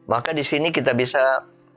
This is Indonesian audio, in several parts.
Maka di sini kita bisa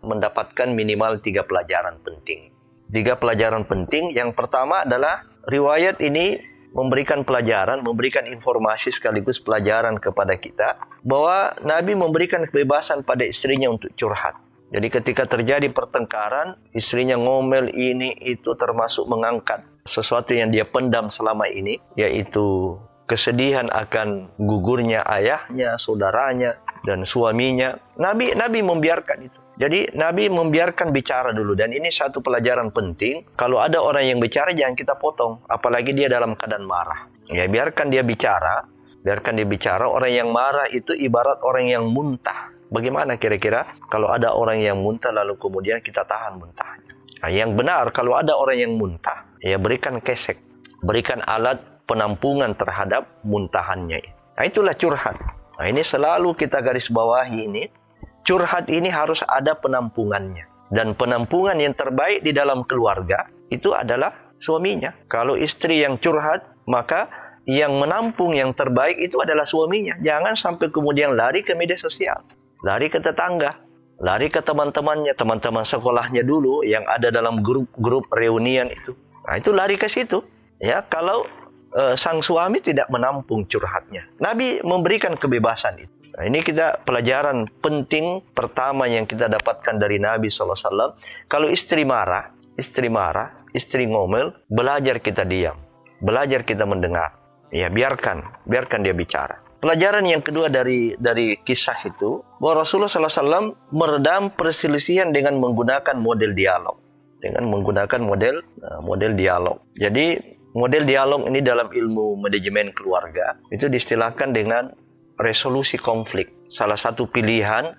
mendapatkan minimal 3 pelajaran penting. 3 pelajaran penting. Yang pertama adalah riwayat ini memberikan pelajaran, memberikan informasi sekaligus pelajaran kepada kita bahwa Nabi memberikan kebebasan pada istrinya untuk curhat. Jadi ketika terjadi pertengkaran, istrinya ngomel ini itu termasuk mengangkat sesuatu yang dia pendam selama ini, yaitu kesedihan akan gugurnya ayahnya, saudaranya, dan suaminya. Nabi membiarkan itu. Jadi Nabi membiarkan bicara dulu. Dan ini satu pelajaran penting. Kalau ada orang yang bicara, jangan kita potong. Apalagi dia dalam keadaan marah. Ya, biarkan dia bicara. Biarkan dia bicara. Orang yang marah itu ibarat orang yang muntah. Bagaimana kira-kira kalau ada orang yang muntah lalu kemudian kita tahan muntahnya? Nah, yang benar kalau ada orang yang muntah, ya berikan kesek. Berikan alat penampungan terhadap muntahannya. Nah, itulah curhat. Nah, ini selalu kita garis bawahi ini. Curhat ini harus ada penampungannya. Dan penampungan yang terbaik di dalam keluarga itu adalah suaminya. Kalau istri yang curhat, maka yang menampung yang terbaik itu adalah suaminya. Jangan sampai kemudian lari ke media sosial, lari ke tetangga, lari ke teman-temannya, teman-teman sekolahnya dulu yang ada dalam grup reunian itu. Nah, itu lari ke situ. Ya, kalau sang suami tidak menampung curhatnya. Nabi memberikan kebebasan itu. Nah, ini kita pelajaran penting pertama yang kita dapatkan dari Nabi SAW. Kalau istri marah, istri ngomel, belajar kita diam. Belajar kita mendengar. Ya, biarkan dia bicara. Pelajaran yang kedua dari kisah itu, bahwa Rasulullah SAW meredam perselisihan dengan menggunakan model dialog. Dengan menggunakan model dialog. Jadi, model dialog ini dalam ilmu manajemen keluarga, itu diistilahkan dengan resolusi konflik. Salah satu pilihan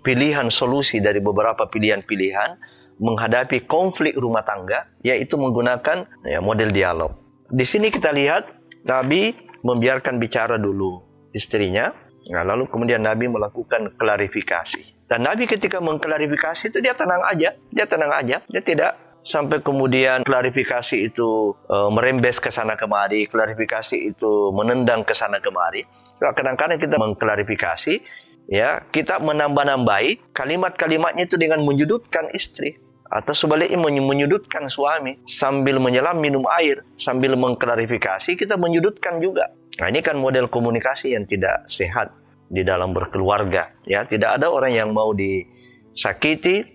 solusi dari beberapa pilihan-pilihan menghadapi konflik rumah tangga, yaitu menggunakan model dialog. Di sini kita lihat Nabi membiarkan bicara dulu istrinya, nah, lalu kemudian Nabi melakukan klarifikasi. Dan Nabi ketika mengklarifikasi itu dia tenang aja, dia tidak sampai kemudian klarifikasi itu merembes ke sana kemari, klarifikasi itu menendang ke sana kemari. Kadang-kadang kita mengklarifikasi, ya, kita menambah-nambahi kalimat-kalimatnya itu dengan menyudutkan istri. Atau sebaliknya menyudutkan suami. Sambil menyelam minum air, sambil mengklarifikasi, kita menyudutkan juga. Nah, ini kan model komunikasi yang tidak sehat di dalam berkeluarga. Ya, tidak ada orang yang mau disakiti,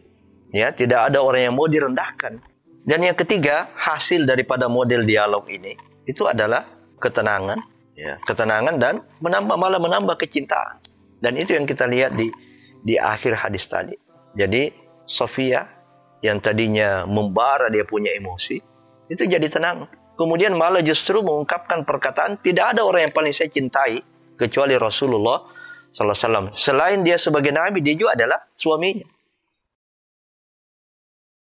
ya, tidak ada orang yang mau direndahkan. Dan yang ketiga, hasil daripada model dialog ini, itu adalah ketenangan. Ya, ketenangan dan menambah kecintaan. Dan itu yang kita lihat di akhir hadis tadi. Jadi Sofia yang tadinya membara dia punya emosi, itu jadi tenang. Kemudian malah justru mengungkapkan perkataan, tidak ada orang yang paling saya cintai kecuali Rasulullah SAW. Selain dia sebagai Nabi, dia juga adalah suaminya.